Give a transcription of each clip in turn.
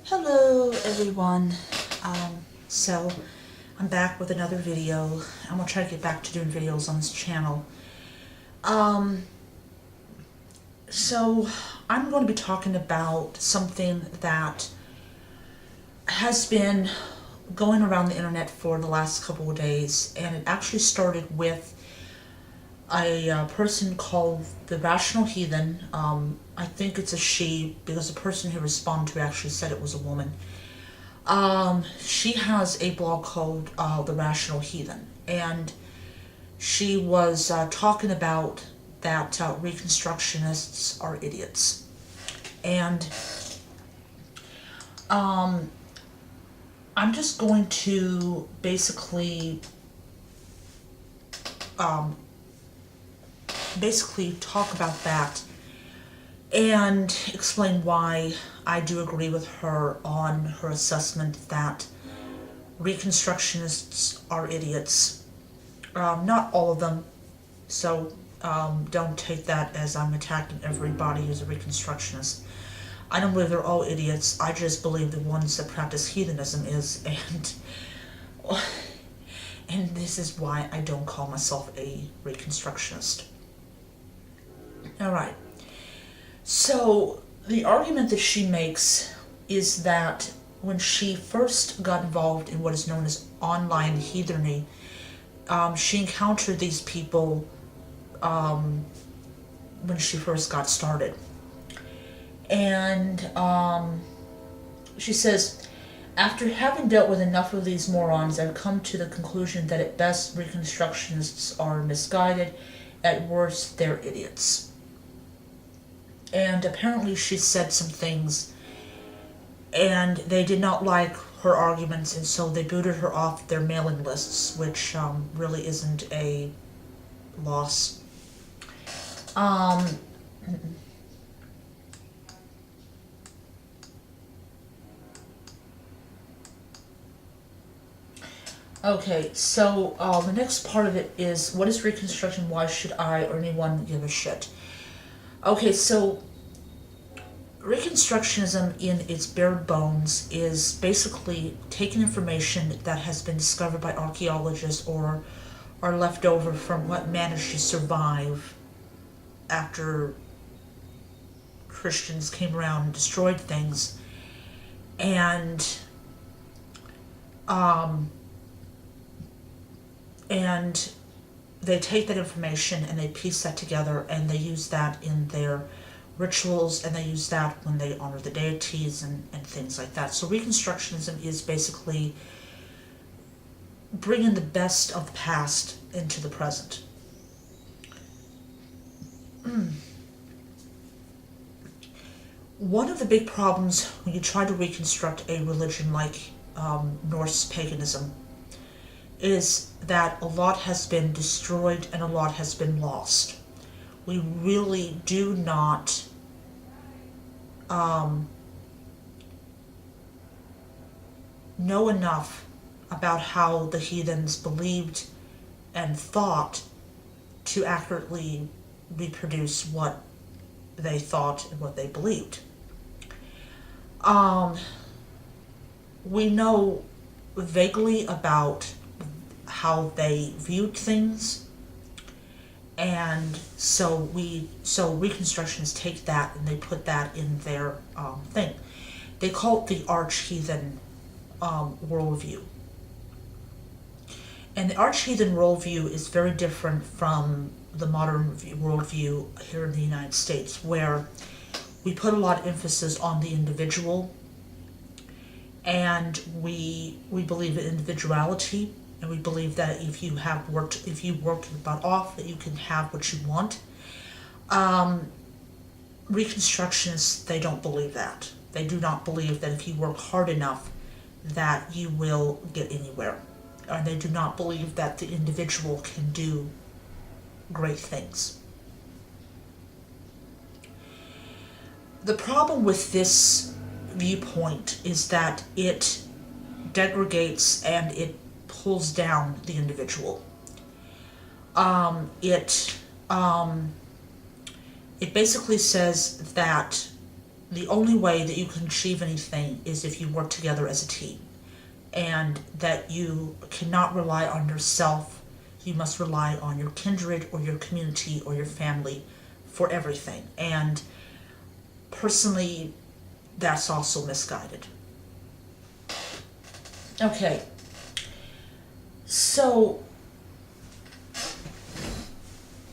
Hello everyone. So I'm back with another video. I'm gonna try to get back to doing videos on this channel. Um, so I'm going to be talking about something that has been going around the internet for the last couple of days, and it actually started with a person called the Rational Heathen. I think it's a she because the person who responded to actually said it was a woman. She has a blog called The Rational Heathen, and she was talking about that Reconstructionists are idiots. And I'm just going to basically talk about that and explain why I do agree with her on her assessment that Reconstructionists are idiots. Not all of them, so don't take that as I'm attacking everybody who's a Reconstructionist. I don't believe they're all idiots. I just believe the ones that practice heathenism is, and this is why I don't call myself a Reconstructionist. Alright, so the argument that she makes is that when she first got involved in what is known as online heathenry, she encountered these people when she first got started. And she says, after having dealt with enough of these morons, I've come to the conclusion that at best Reconstructionists are misguided, at worst they're idiots. And apparently she said some things and they did not like her arguments, and so they booted her off their mailing lists, which really isn't a loss. Okay, so the next part of it is, what is Reconstruction? Why should I or anyone give a shit? Okay, so Reconstructionism in its bare bones is basically taking information that has been discovered by archaeologists or are left over from what managed to survive after Christians came around and destroyed things, and they take that information and they piece that together and they use that in their rituals, and they use that when they honor the deities and things like that. So Reconstructionism is basically bringing the best of the past into the present. One of the big problems when you try to reconstruct a religion like Norse paganism is that a lot has been destroyed and a lot has been lost. We really do not know enough about how the heathens believed and thought to accurately reproduce what they thought and what they believed. We know vaguely about how they viewed things, and so Reconstructionists take that and they put that in their thing. They call it the arch-heathen worldview. And the arch-heathen worldview is very different from the modern worldview here in the United States, where we put a lot of emphasis on the individual, and we believe in individuality, and we believe that if you work your butt off, that you can have what you want. Reconstructionists, they don't believe that. They do not believe that if you work hard enough that you will get anywhere. And they do not believe that the individual can do great things. The problem with this viewpoint is that it degrades and it pulls down the individual. It basically says that the only way that you can achieve anything is if you work together as a team, and that you cannot rely on yourself. You must rely on your kindred or your community or your family for everything. And personally, that's also misguided. Okay, so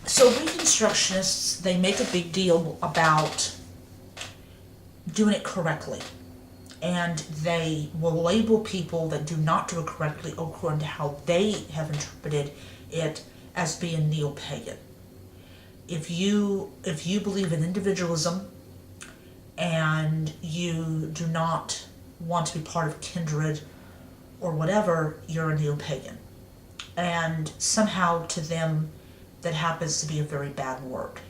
Reconstructionists, they make a big deal about doing it correctly. And they will label people that do not do it correctly according to how they have interpreted it as being neo-pagan. If you believe in individualism and you do not want to be part of kindred or whatever, you're a neo-pagan. And somehow to them, that happens to be a very bad word.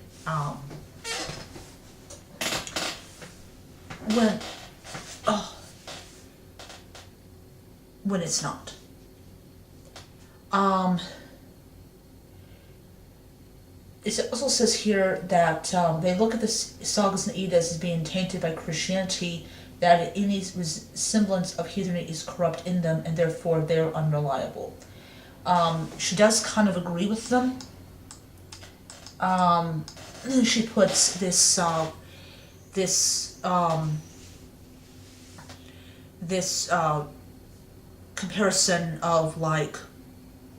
When it's not. It also says here that they look at the sagas and Eddas as being tainted by Christianity, that any semblance of heathenry is corrupt in them, and therefore they're unreliable. She does kind of agree with them. She puts this comparison of like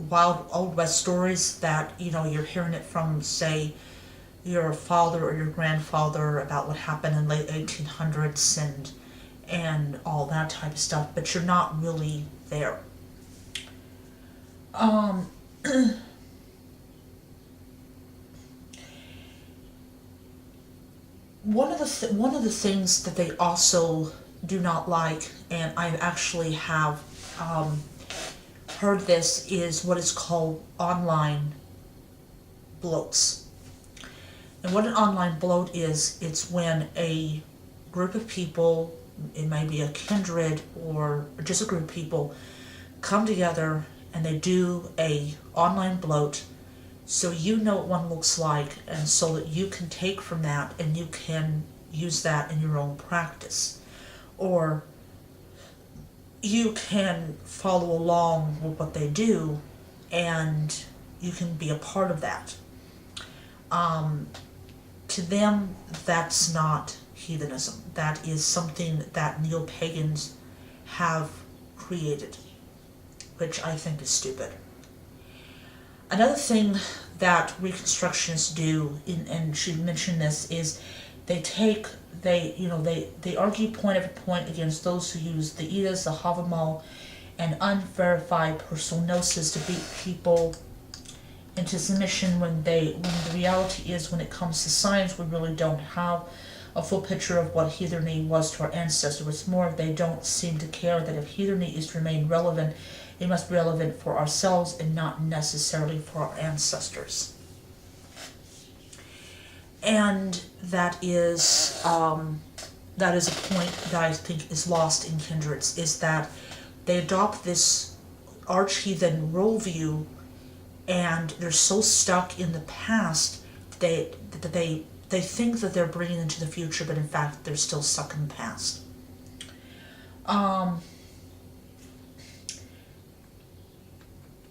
wild old west stories that you're hearing it from, say, your father or your grandfather about what happened in late 1800s and all that type of stuff, but you're not really there. One of the things that they also do not like, and I actually have heard this, is what is called online bloats. And what an online bloat is, it's when a group of people, it may be a kindred or just a group of people, come together and they do a online bloat, so you know what one looks like, and so that you can take from that and you can use that in your own practice. Or you can follow along with what they do and you can be a part of that. To them, that's not heathenism. That is something that neo-pagans have created, which I think is stupid. Another thing that Reconstructionists do, and she mentioned this, is they argue point after point against those who use the Eddas, the Havamal, and unverified personal gnosis to beat people into submission when the reality is, when it comes to science, we really don't have a full picture of what heathenry was to our ancestors. It's more they don't seem to care that if heathenry is to remain relevant, it must be relevant for ourselves and not necessarily for our ancestors. And that is a point that I think is lost in kindreds, is that they adopt this arch-heathen worldview, and they're so stuck in the past that they think that they're bringing into the future, but in fact they're still stuck in the past.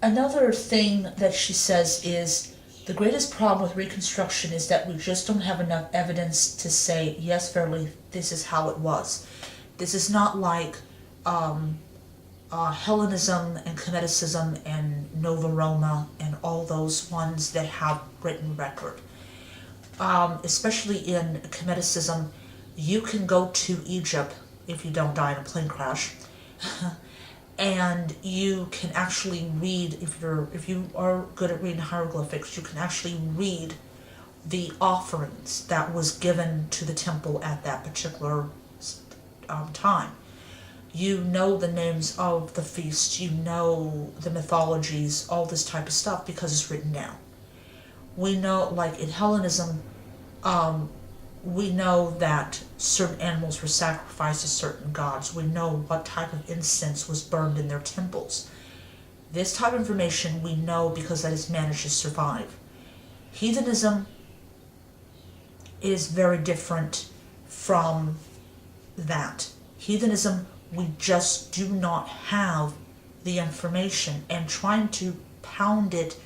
Another thing that she says is, the greatest problem with Reconstruction is that we just don't have enough evidence to say, yes, verily, this is how it was. This is not like Hellenism and Chemeticism and Nova Roma and all those ones that have written record. Especially in Chemeticism, you can go to Egypt if you don't die in a plane crash, and you can actually read, if you are good at reading hieroglyphics, you can actually read the offerings that was given to the temple at that particular time. You know the names of the feasts, you know the mythologies, all this type of stuff, because it's written down. We know, like in Hellenism, we know that certain animals were sacrificed to certain gods. We know what type of incense was burned in their temples. This type of information we know because that has managed to survive. Heathenism is very different from that. Heathenism, we just do not have the information, and trying to pound it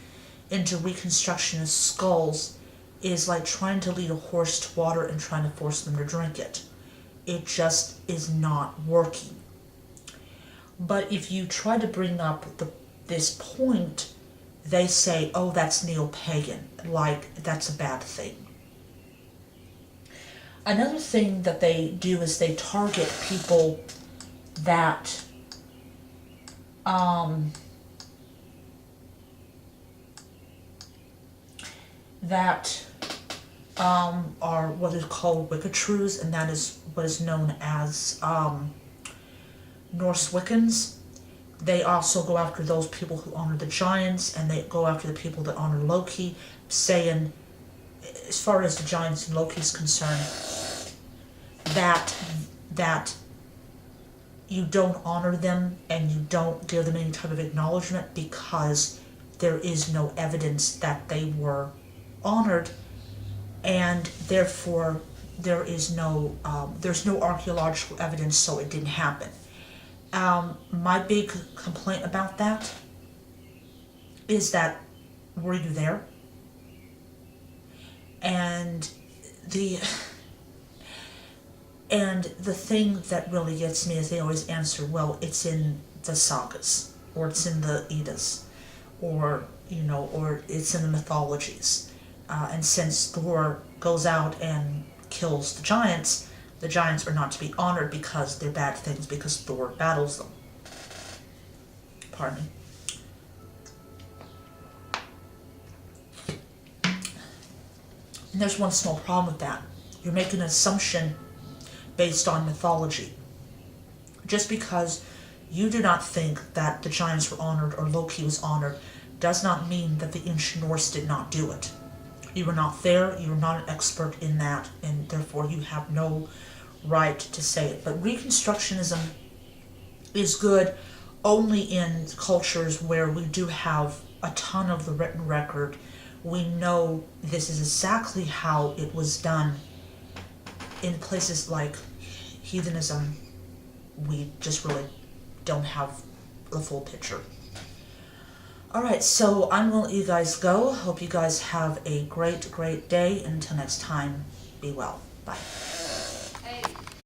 into Reconstructionist skulls is like trying to lead a horse to water and trying to force them to drink it. It just is not working. But if you try to bring up this point, they say, oh, that's neo-pagan, like that's a bad thing. Another thing that they do is they target people that are what is called Wicked-Shrews, and that is what is known as Norse Wiccans. They also go after those people who honor the giants, and they go after the people that honor Loki, saying, as far as the giants and Loki is concerned, that you don't honor them and you don't give them any type of acknowledgement because there is no evidence that they were honored, and therefore there's no archaeological evidence, so it didn't happen. My big complaint about that is that, were you there? And the thing that really gets me is they always answer, well, it's in the sagas, or it's in the Eddas, or it's in the mythologies. And since Thor goes out and kills the giants are not to be honored because they're bad things, because Thor battles them. Pardon me. And there's one small problem with that. You're making an assumption based on mythology. Just because you do not think that the giants were honored or Loki was honored does not mean that the ancient Norse did not do it. You were not there, you were not an expert in that, and therefore you have no right to say it. But Reconstructionism is good only in cultures where we do have a ton of the written record. We know this is exactly how it was done. In places like heathenism, we just really don't have the full picture. Alright, so I'm going to let you guys go. Hope you guys have a great, great day. Until next time, be well. Bye.